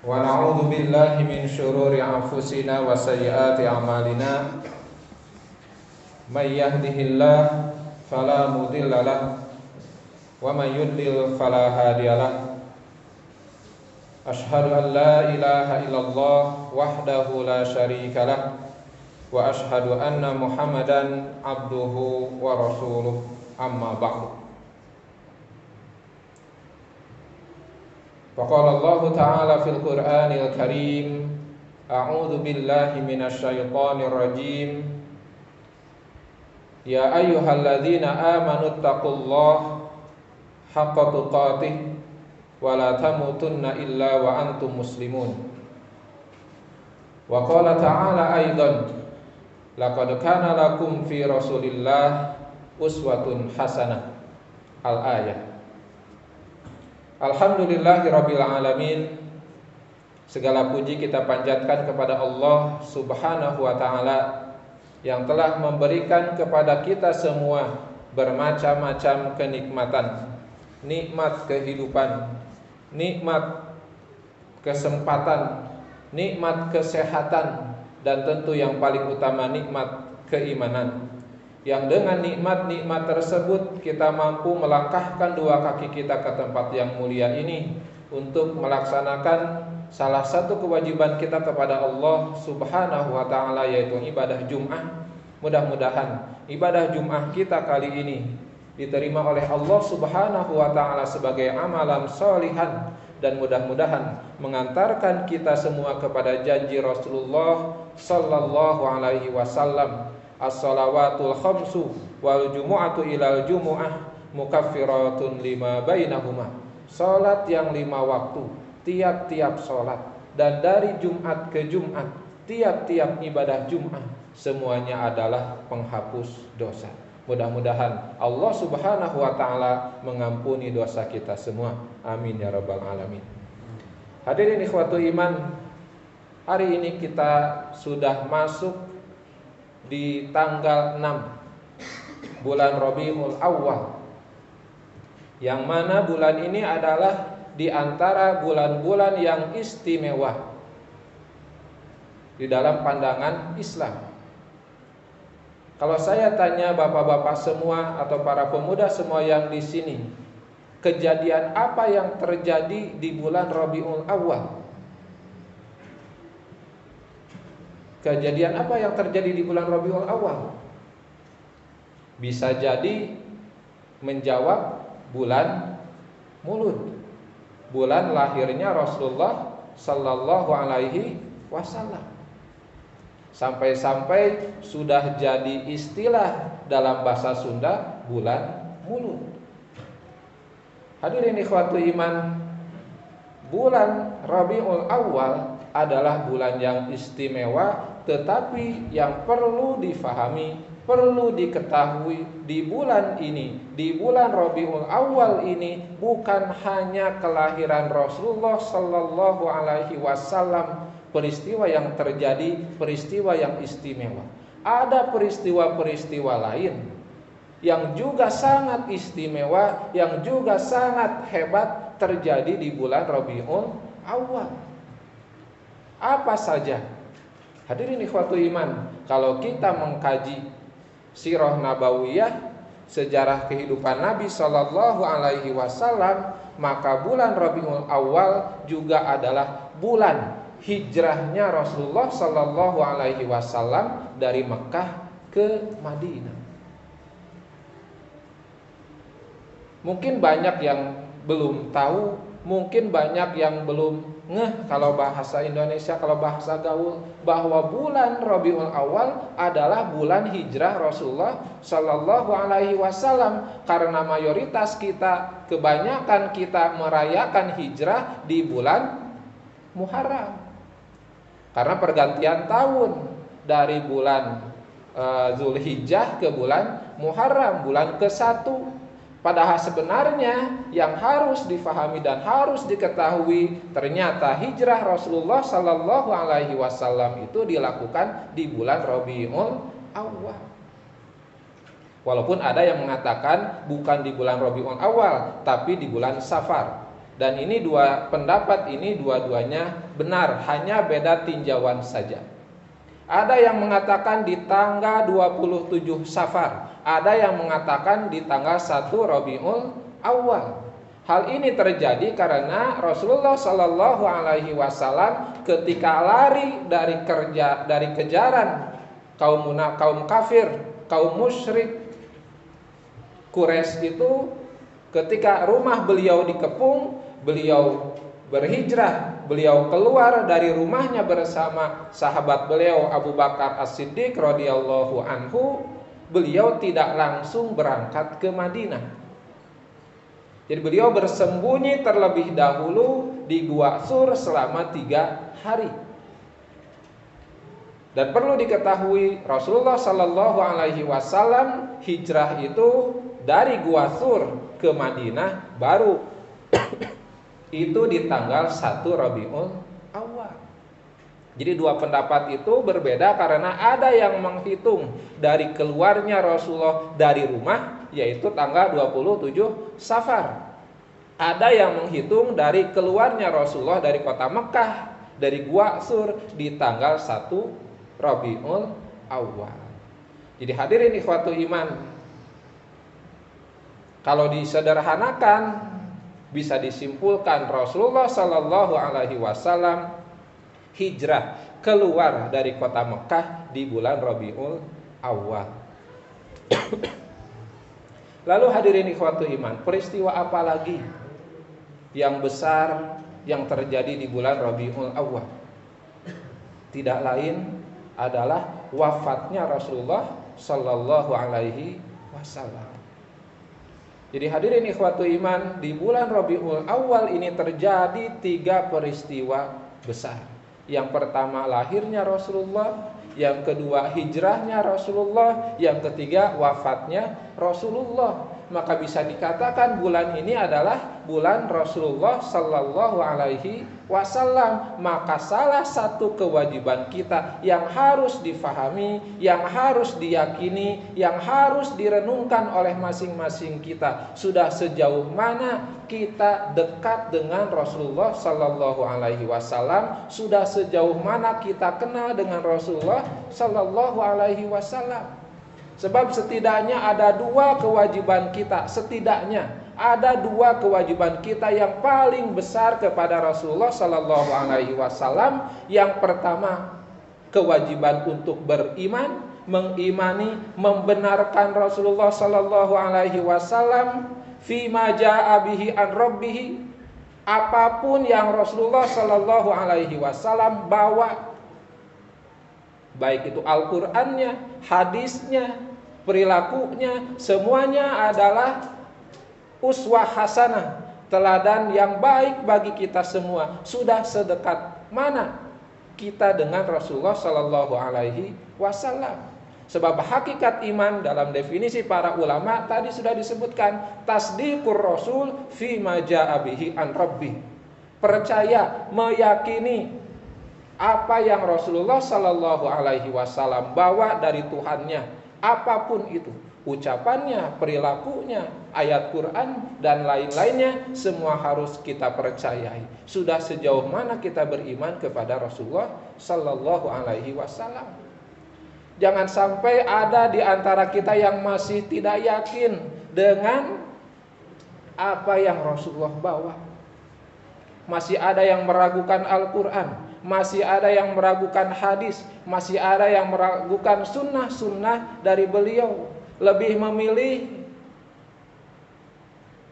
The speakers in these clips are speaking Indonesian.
Wa na'udzu billahi min syururi anfusina wa sayyiati a'malina. May yahdihillahu fala mudilla lahu wa may yudlil fala hadiyalah. Asyhadu an la ilaha illallah wahdahu la syarika lah wa asyhadu anna Muhammadan abduhu wa rasuluh. Amma ba'du. Faqala Allah Ta'ala fil Qur'anil Karim, a'udzu billahi minasy syaithanir rajim. Ya ayyuhalladzina amanu taqullaha haqqa tuqatih wa la tamutunna illa wa antum muslimun. Wa qala ta'ala aidan, laqad kana lakum fi Rasulillah uswatun hasanah. Al-ayah. Alhamdulillahirabbil alamin. Segala puji kita panjatkan kepada Allah Subhanahu wa taala yang telah memberikan kepada kita semua bermacam-macam kenikmatan, nikmat kehidupan, nikmat kesempatan, nikmat kesehatan, dan tentu yang paling utama nikmat keimanan. Yang dengan nikmat-nikmat tersebut kita mampu melangkahkan dua kaki kita ke tempat yang mulia ini untuk melaksanakan salah satu kewajiban kita kepada Allah Subhanahu wa taala, yaitu ibadah Jum'ah. Mudah-mudahan ibadah Jum'ah kita kali ini diterima oleh Allah Subhanahu wa taala sebagai amalan sholihan, dan mudah-mudahan mengantarkan kita semua kepada janji Rasulullah sallallahu alaihi wasallam, as-salawatul khamsu wal jumu'atu ilal jumu'ah mukaffiratun lima bainahuma. Salat yang 5 waktu, tiap-tiap salat, dan dari Jumat ke Jumat, tiap-tiap ibadah Jumat, semuanya adalah penghapus dosa. Mudah-mudahan Allah Subhanahu wa taala mengampuni dosa kita semua. Amin ya rabbal alamin. Hadirin ikhwatul iman, hari ini kita sudah masuk di tanggal 6 bulan Rabiul Awal, yang mana bulan ini adalah di antara bulan-bulan yang istimewa di dalam pandangan Islam. Kalau saya tanya bapak-bapak semua atau para pemuda semua yang di sini, kejadian apa yang terjadi di bulan Rabiul Awal? Kejadian apa yang terjadi di bulan Rabiul Awal? Bisa jadi menjawab bulan Maulud, bulan lahirnya Rasulullah sallallahu alaihi wasallam. Sampai-sampai sudah jadi istilah dalam bahasa Sunda bulan Maulud. Hadirin ikhwatul iman, bulan Rabiul Awal adalah bulan yang istimewa, tetapi yang perlu difahami, perlu diketahui, di bulan ini, di bulan Rabiul Awal ini, bukan hanya kelahiran Rasulullah sallallahu alaihi wasallam, peristiwa yang terjadi, peristiwa yang istimewa. Ada peristiwa-peristiwa lain yang juga sangat istimewa, yang juga sangat hebat terjadi di bulan Rabiul Awal. Apa saja? Hadirin ikhwatul iman, kalau kita mengkaji sirah nabawiyah, sejarah kehidupan Nabi sallallahu alaihi wasallam, maka bulan Rabiul Awal juga adalah bulan hijrahnya Rasulullah sallallahu alaihi wasallam dari Mekah ke Madinah. Mungkin banyak yang belum tahu, mungkin banyak yang belum ngeh kalau bahasa Indonesia, kalau bahasa gaul, bahwa bulan Rabiul Awal adalah bulan hijrah Rasulullah sallallahu alaihi wasallam, karena mayoritas kita, kebanyakan kita merayakan hijrah di bulan Muharram. Karena pergantian tahun dari bulan Zulhijjah ke bulan Muharram, bulan ke-1. Padahal sebenarnya yang harus difahami dan harus diketahui, ternyata hijrah Rasulullah sallallahu alaihi wasallam itu dilakukan di bulan Rabiul Awal. Walaupun ada yang mengatakan bukan di bulan Rabiul Awal, tapi di bulan Safar. Dan ini dua pendapat ini dua-duanya benar, hanya beda tinjauan saja. Ada yang mengatakan di tanggal 27 Safar, ada yang mengatakan di tanggal 1 Rabiul Awal. Hal ini terjadi karena Rasulullah Shallallahu Alaihi Wasallam ketika lari dari kejaran kaum kafir, kaum musyrik Quraisy itu, ketika rumah beliau dikepung, beliau berhijrah, beliau keluar dari rumahnya bersama sahabat beliau Abu Bakar As-Siddiq radhiyallahu anhu. Beliau tidak langsung berangkat ke Madinah. Jadi beliau bersembunyi terlebih dahulu di Gua Sur selama 3 hari. Dan perlu diketahui Rasulullah Sallallahu Alaihi Wasallam hijrah itu dari Gua Sur ke Madinah baru itu di tanggal 1 Rabiul Awal. Jadi dua pendapat itu berbeda karena ada yang menghitung dari keluarnya Rasulullah dari rumah yaitu tanggal 27 Safar. Ada yang menghitung dari keluarnya Rasulullah dari kota Mekah, dari Gua Sur di tanggal 1 Rabiul Awal. Jadi hadirin ikhwatul iman, kalau disederhanakan bisa disimpulkan Rasulullah Sallallahu Alaihi Wasallam hijrah keluar dari kota Mekah di bulan Rabiul Awal. Lalu hadirin ikhwatul iman, peristiwa apa lagi yang besar yang terjadi di bulan Rabiul Awal? Tidak lain adalah wafatnya Rasulullah Sallallahu Alaihi Wasallam. Jadi hadirin ikhwatu iman, di bulan Rabiul Awal ini terjadi 3 peristiwa besar. Yang pertama lahirnya Rasulullah, yang kedua hijrahnya Rasulullah, yang ketiga wafatnya Rasulullah. Maka bisa dikatakan bulan ini adalah bulan Rasulullah Sallallahu Alaihi Wasallam. Maka salah satu kewajiban kita yang harus difahami, yang harus diyakini, yang harus direnungkan oleh masing-masing kita, sudah sejauh mana kita dekat dengan Rasulullah Sallallahu Alaihi Wasallam, sudah sejauh mana kita kenal dengan Rasulullah Sallallahu Alaihi Wasallam. Sebab setidaknya ada 2 kewajiban kita, setidaknya ada 2 kewajiban kita yang paling besar kepada Rasulullah Sallallahu Alaihi Wasallam. Yang pertama, kewajiban untuk beriman, mengimani, membenarkan Rasulullah Sallallahu Alaihi Wasallam fima jaa bihi an rabbih, apapun yang Rasulullah Sallallahu Alaihi Wasallam bawa, baik itu Al-Qur'annya, hadisnya, perilakunya, semuanya adalah uswah hasanah, teladan yang baik bagi kita semua. Sudah sedekat mana kita dengan Rasulullah Sallallahu Alaihi Wasallam? Sebab hakikat iman dalam definisi para ulama tadi sudah disebutkan, tasdiqur rasul fima jaa bihi an rabbih. Percaya, meyakini apa yang Rasulullah Sallallahu Alaihi Wasallam bawa dari Tuhannya, apapun itu, ucapannya, perilakunya, ayat Quran dan lain-lainnya, semua harus kita percayai. Sudah sejauh mana kita beriman kepada Rasulullah Sallallahu Alaihi Wasallam? Jangan sampai ada di antara kita yang masih tidak yakin dengan apa yang Rasulullah bawa. Masih ada yang meragukan Al-Quran, masih ada yang meragukan hadis, masih ada yang meragukan sunnah-sunnah dari beliau. Lebih memilih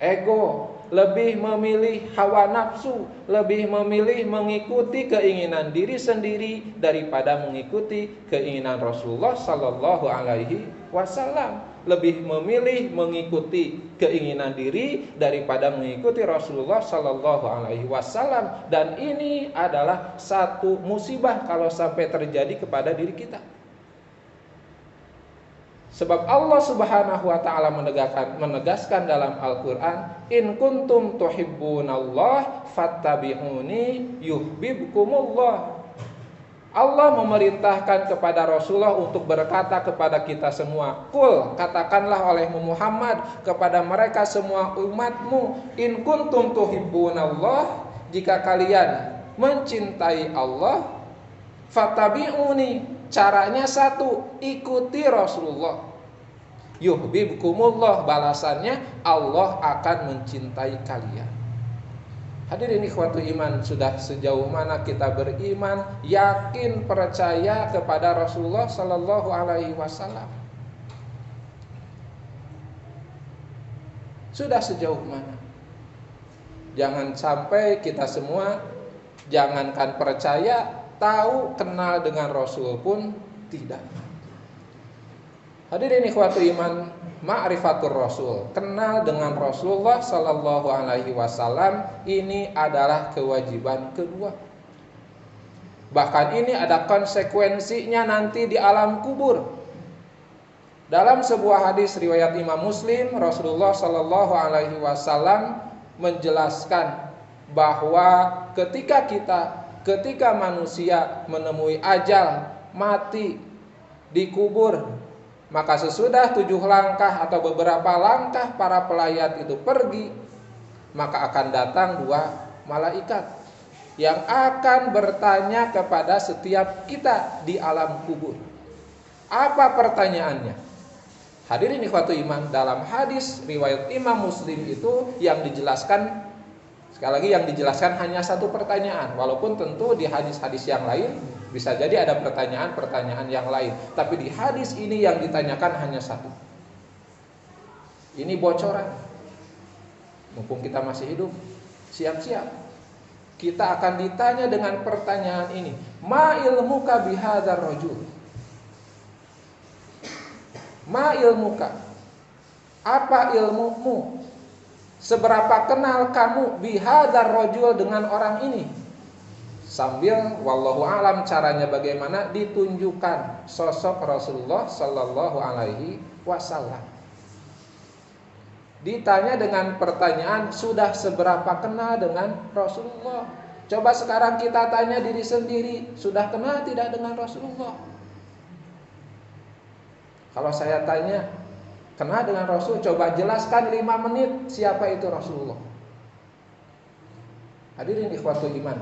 ego, lebih memilih hawa nafsu, lebih memilih mengikuti keinginan diri sendiri daripada mengikuti keinginan Rasulullah Sallallahu Alaihi Wasallam. Lebih memilih mengikuti keinginan diri daripada mengikuti Rasulullah Sallallahu Alaihi Wasallam. Dan ini adalah satu musibah kalau sampai terjadi kepada diri kita. Sebab Allah Subhanahu wa taala menegaskan dalam Al-Qur'an, in kuntum tuhibbunallah fattabi'uni yuhibbukumullah. Allah memerintahkan kepada Rasulullah untuk berkata kepada kita semua, "Qul, katakanlah oleh Muhammad kepada mereka semua umatmu, in kuntum tuhibbunallah, jika kalian mencintai Allah, fattabi'uni." Caranya satu, ikuti Rasulullah. Yuhibbukumullah, balasannya Allah akan mencintai kalian. Hadirin ikhwatu iman, sudah sejauh mana kita beriman, yakin, percaya kepada Rasulullah sallallahu alaihi wasallam? Sudah sejauh mana? Jangan sampai kita semua jangankan percaya, tahu, kenal dengan Rasul pun tidak. Hadirin ikhwatu iman, ma'rifatur Rasul, kenal dengan Rasulullah sallallahu alaihi wasallam, ini adalah kewajiban kedua. Bahkan ini ada konsekuensinya nanti di alam kubur. Dalam sebuah hadis riwayat Imam Muslim, Rasulullah sallallahu alaihi wasallam menjelaskan bahwa ketika manusia menemui ajal, mati, dikubur, maka sesudah 7 langkah atau beberapa langkah para pelayat itu pergi, maka akan datang 2 malaikat yang akan bertanya kepada setiap kita di alam kubur. Apa pertanyaannya? Hadirin ikhwatu iman, dalam hadis riwayat Imam Muslim itu yang dijelaskan, sekali lagi yang dijelaskan hanya 1 pertanyaan. Walaupun tentu di hadis-hadis yang lain bisa jadi ada pertanyaan-pertanyaan yang lain, tapi di hadis ini yang ditanyakan hanya 1. Ini bocoran. Mumpung kita masih hidup, siap-siap. Kita akan ditanya dengan pertanyaan ini. Ma ilmuka bihadzal rajul? Ma ilmuka? Apa ilmumu? Seberapa kenal kamu bihadzal rajul dengan orang ini? Sambil wallahu alam caranya bagaimana ditunjukkan sosok Rasulullah sallallahu alaihi wasallam. Ditanya dengan pertanyaan, sudah seberapa kenal dengan Rasulullah? Coba sekarang kita tanya diri sendiri, sudah kenal tidak dengan Rasulullah? Kalau saya tanya, kenal dengan Rasul, coba jelaskan 5 menit siapa itu Rasulullah. Hadirin ikhwatul iman,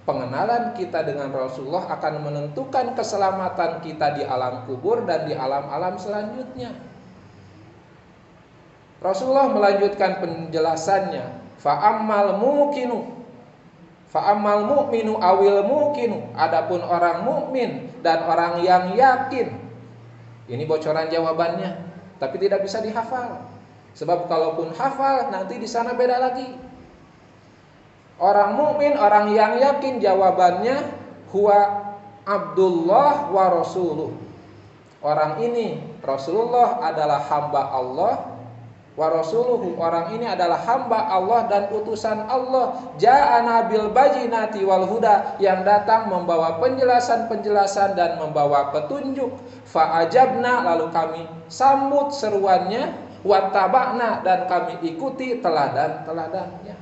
pengenalan kita dengan Rasulullah akan menentukan keselamatan kita di alam kubur dan di alam-alam selanjutnya. Rasulullah melanjutkan penjelasannya, fa'ammal mu'minu awil muqinu, adapun orang mukmin dan orang yang yakin. Ini bocoran jawabannya, tapi tidak bisa dihafal. Sebab kalaupun hafal nanti di sana beda lagi. Orang mukmin, orang yang yakin, jawabannya huwa Abdullah wa rasuluh. Orang ini Rasulullah adalah hamba Allah, wa rasuluhu, orang ini adalah hamba Allah dan utusan Allah. Ja'ana bil bayyinati wal huda, yang datang membawa penjelasan-penjelasan dan membawa petunjuk. Fa ajabna, lalu kami sambut seruannya, wa taba'na, dan kami ikuti teladan-teladannya.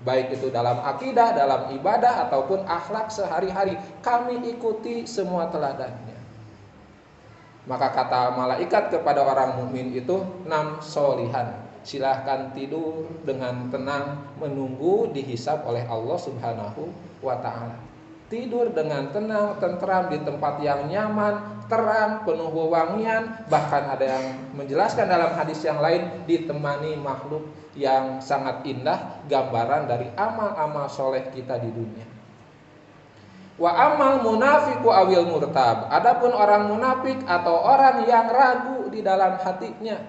Baik itu dalam akidah, dalam ibadah ataupun akhlak sehari-hari, kami ikuti semua teladannya. Maka kata malaikat kepada orang mukmin itu, nam solihan, silahkan tidur dengan tenang menunggu dihisab oleh Allah Subhanahu wa ta'ala. Tidur dengan tenang, tentram di tempat yang nyaman, terang, penuh wewangian. Bahkan ada yang menjelaskan dalam hadis yang lain, ditemani makhluk yang sangat indah, gambaran dari amal-amal soleh kita di dunia. Wa amal munafiqu awil murtab, adapun orang munafik atau orang yang ragu di dalam hatinya,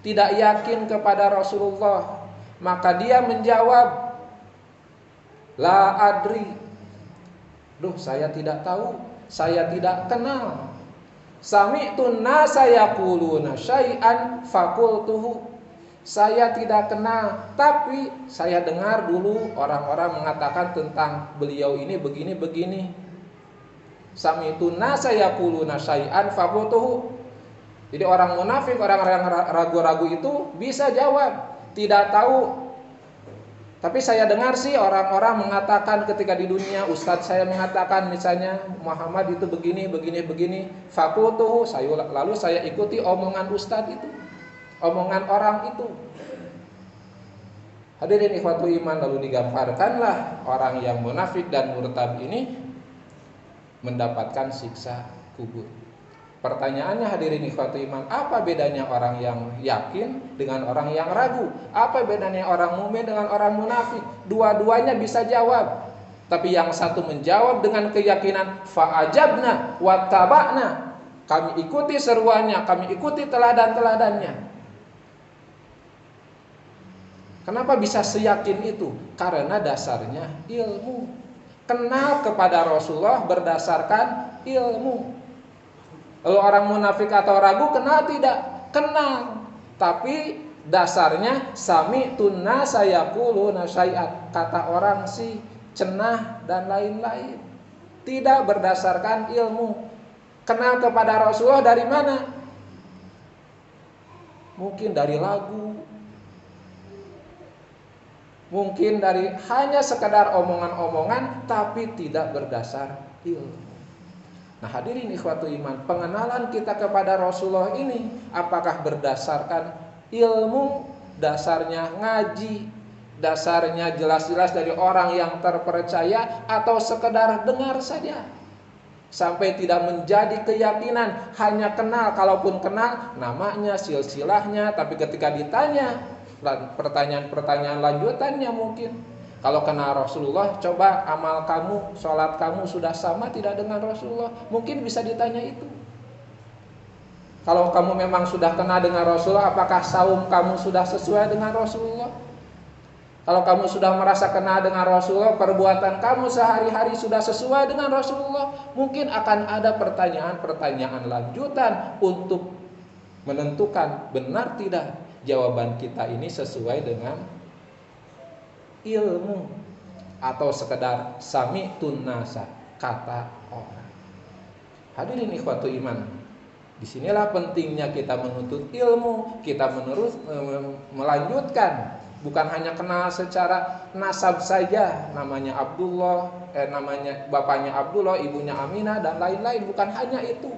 tidak yakin kepada Rasulullah, maka dia menjawab, la adri, duh saya tidak tahu, saya tidak kenal. Sami'tun nasa yaquluna syai'an faqultuhu, saya tidak kenal, tapi saya dengar dulu orang-orang mengatakan tentang beliau ini begini-begini. Sami'tun nasa yaquluna syai'an faqultuhu. Jadi orang munafik, orang-orang ragu-ragu itu bisa jawab, tidak tahu, Tapi saya dengar sih orang-orang mengatakan ketika di dunia, ustadz saya mengatakan misalnya Muhammad itu begini, fakultuhu, lalu saya ikuti omongan ustadz itu, omongan orang itu. Hadirin ikhwatu iman, lalu digambarkanlah orang yang munafik dan murtad ini mendapatkan siksa kubur. Pertanyaannya hadirin ikhwatu iman, apa bedanya orang yang yakin dengan orang yang ragu? Apa bedanya orang mukmin dengan orang munafik? Dua-duanya bisa jawab. Tapi yang satu menjawab dengan keyakinan, fa'ajabna wattaba'na. Kami ikuti seruannya, kami ikuti teladan-teladannya. Kenapa bisa seyakin itu? Karena dasarnya ilmu. Kenal kepada Rasulullah berdasarkan ilmu. Lalu orang munafik atau ragu kenal tidak? Kenal. Tapi dasarnya sami'tun nasa yaquluna syai'at. Kata orang sih, cenah dan lain-lain. Tidak berdasarkan ilmu. Kenal kepada Rasulullah dari mana? Mungkin dari lagu. Mungkin dari hanya sekedar omongan-omongan tapi tidak berdasar ilmu. Nah hadirin ikhwatu iman, pengenalan kita kepada Rasulullah ini apakah berdasarkan ilmu, dasarnya ngaji, dasarnya jelas-jelas dari orang yang terpercaya, atau sekedar dengar saja sampai tidak menjadi keyakinan, hanya kenal, kalaupun kenal namanya, silsilahnya, tapi ketika ditanya pertanyaan-pertanyaan lanjutannya mungkin, kalau kenal Rasulullah, coba amal kamu, sholat kamu sudah sama tidak dengan Rasulullah? Mungkin bisa ditanya itu. Kalau kamu memang sudah kenal dengan Rasulullah, apakah saum kamu sudah sesuai dengan Rasulullah? Kalau kamu sudah merasa kenal dengan Rasulullah, perbuatan kamu sehari-hari sudah sesuai dengan Rasulullah, mungkin akan ada pertanyaan-pertanyaan lanjutan untuk menentukan benar tidak jawaban kita ini sesuai dengan ilmu atau sekedar sami'tun nasa, kata orang. Hadirin ikhwatu iman, disinilah pentingnya kita menuntut ilmu, kita melanjutkan, bukan hanya kenal secara nasab saja, namanya Abdullah, namanya bapaknya Abdullah, ibunya Aminah dan lain-lain, bukan hanya itu.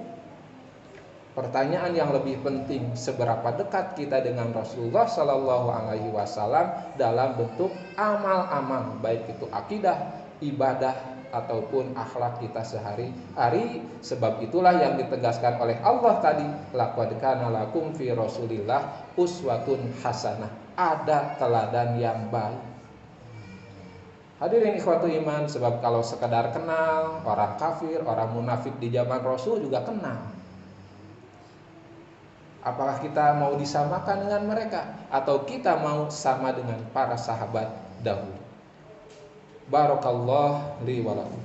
Pertanyaan yang lebih penting, seberapa dekat kita dengan Rasulullah Sallallahu Alaihi Wasallam dalam bentuk amal-amal, baik itu akidah, ibadah ataupun akhlak kita sehari-hari. Sebab itulah yang ditegaskan oleh Allah tadi, laqad kana lakum fi Rasulillah uswatun hasanah. Ada teladan yang baik. Hadirin ikhwatu iman, sebab kalau sekadar kenal, orang kafir, orang munafik di zaman Rasul juga kenal. Apakah kita mau disamakan dengan mereka, atau kita mau sama dengan para sahabat dahulu? Barakallahu li wa lakum.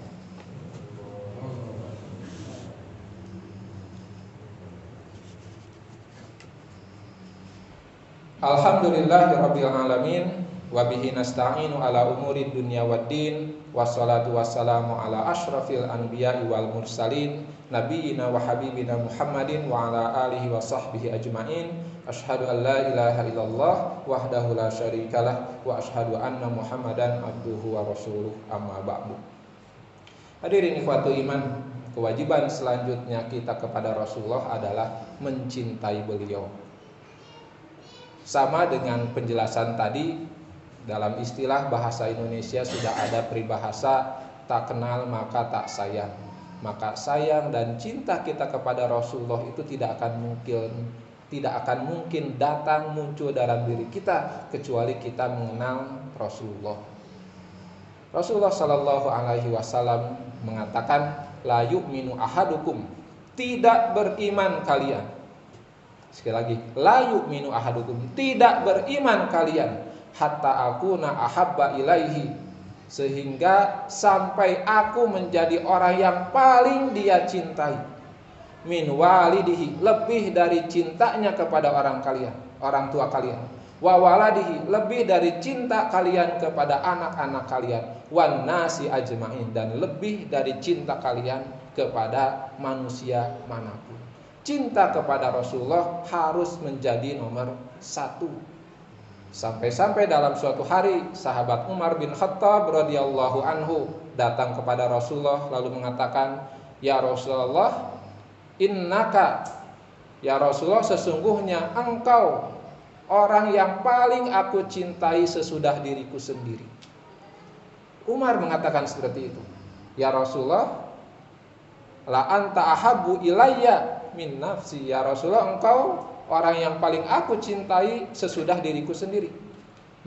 Alhamdulillahirabbil alamin, wa bihi nasta'inu ala umuri dunya waddin, wassalatu wassalamu ala asyrafil anbiya'i wal mursalin, nabiyina wa habibina Muhammadin wa ala alihi wa sahbihi ajma'in. Asyhadu an la ilaha illallah wahdahu la syarikalah wa asyhadu anna Muhammadan abduhu wa rasuluh, amma ba'du. Hadirin ikhwatu iman, kewajiban selanjutnya kita kepada Rasulullah adalah mencintai beliau. Sama dengan penjelasan tadi, dalam istilah bahasa Indonesia sudah ada peribahasa, tak kenal maka tak sayang. Maka sayang dan cinta kita kepada Rasulullah itu tidak akan mungkin datang muncul dalam diri kita kecuali kita mengenal Rasulullah. Rasulullah Shallallahu Alaihi Wasallam mengatakan, la yu'minu ahadukum, tidak beriman kalian. Sekali lagi, la yu'minu ahadukum, tidak beriman kalian, hatta akuna ahabba ilaihi, sehingga sampai aku menjadi orang yang paling dia cintai, min walidihi, lebih dari cintanya kepada orang tua kalian, wa waladihi, lebih dari cinta kalian kepada anak-anak kalian, wan nasi ajmain, dan lebih dari cinta kalian kepada manusia manapun. Cinta kepada Rasulullah harus menjadi nomor satu. Sampai-sampai dalam suatu hari sahabat Umar bin Khattab radhiyallahu anhu datang kepada Rasulullah lalu mengatakan, "Ya Rasulullah, innaka, ya Rasulullah, sesungguhnya engkau orang yang paling aku cintai sesudah diriku sendiri." Umar mengatakan seperti itu. "Ya Rasulullah, la anta ahabbu ilayya min nafsi." Ya Rasulullah, engkau orang yang paling aku cintai sesudah diriku sendiri.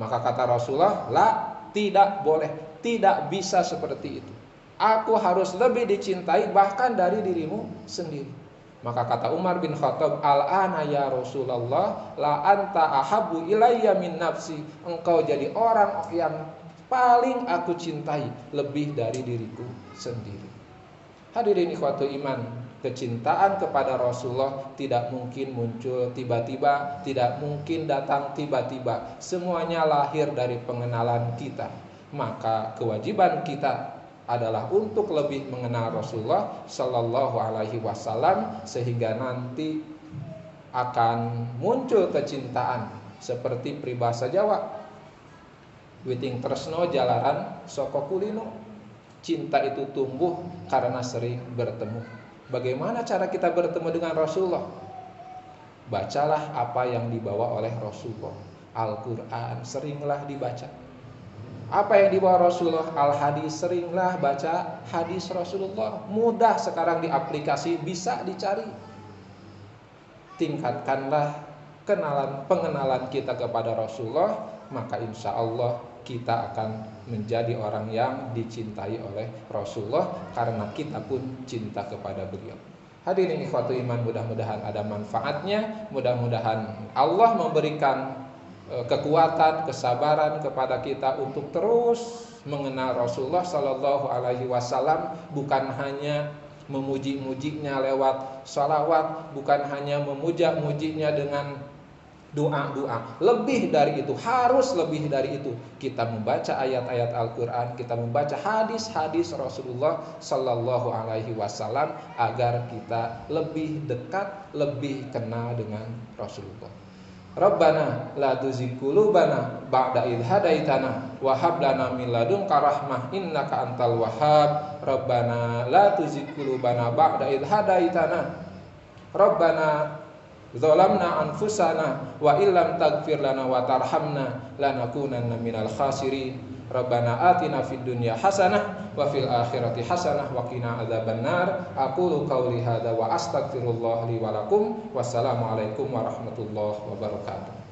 Maka kata Rasulullah, "La, tidak boleh, tidak bisa seperti itu. Aku harus lebih dicintai bahkan dari dirimu sendiri." Maka kata Umar bin Khattab, "Al-ana ya Rasulullah, la anta ahabbu ilayya min nafsi." Engkau jadi orang yang paling aku cintai lebih dari diriku sendiri. Hadirin ikhwatu iman, kecintaan kepada Rasulullah tidak mungkin muncul tiba-tiba, tidak mungkin datang tiba-tiba. Semuanya lahir dari pengenalan kita. Maka kewajiban kita adalah untuk lebih mengenal Rasulullah Sallallahu Alaihi Wasallam sehingga nanti akan muncul kecintaan seperti peribahasa Jawa, "Witing tresno jalaran soko kulino." Cinta itu tumbuh karena sering bertemu. Bagaimana cara kita bertemu dengan Rasulullah? Bacalah apa yang dibawa oleh Rasulullah. Al-Quran seringlah dibaca. Apa yang dibawa Rasulullah? Al-Hadis, seringlah baca hadis Rasulullah. Mudah sekarang di aplikasi, bisa dicari. Tingkatkanlah pengenalan kita kepada Rasulullah, maka insya Allah kita akan menjadi orang yang dicintai oleh Rasulullah karena kita pun cinta kepada beliau. Hadirin ikhwatu iman, mudah-mudahan ada manfaatnya. Mudah-mudahan Allah memberikan kekuatan, kesabaran kepada kita untuk terus mengenal Rasulullah Sallallahu Alaihi Wasallam, bukan hanya memuji-mujinya lewat salawat, bukan hanya memuja-mujinya dengan doa-doa. Lebih dari itu, harus lebih dari itu. Kita membaca ayat-ayat Al-Quran, kita membaca hadis-hadis Rasulullah Sallallahu Alaihi Wasallam agar kita lebih dekat, lebih kenal dengan Rasulullah. Rabbana la tuzigh qulubana ba'da idh hadaitana wa hab lana min ladunka rahmah innaka antal wahhab. Rabbana la tuzigh qulubana ba'da idh hadaitana. Rabbana zalamna anfusana wa illam taghfir lana wa tarhamna lanakunanna minal khasirin. Rabbana atina fid dunya hasanah wa fil akhirati hasanah wa qina adzabannar. Aqulu qauli hadza wa astaghfirullah li wa lakum. Wassalamu alaikum warahmatullahi wabarakatuh.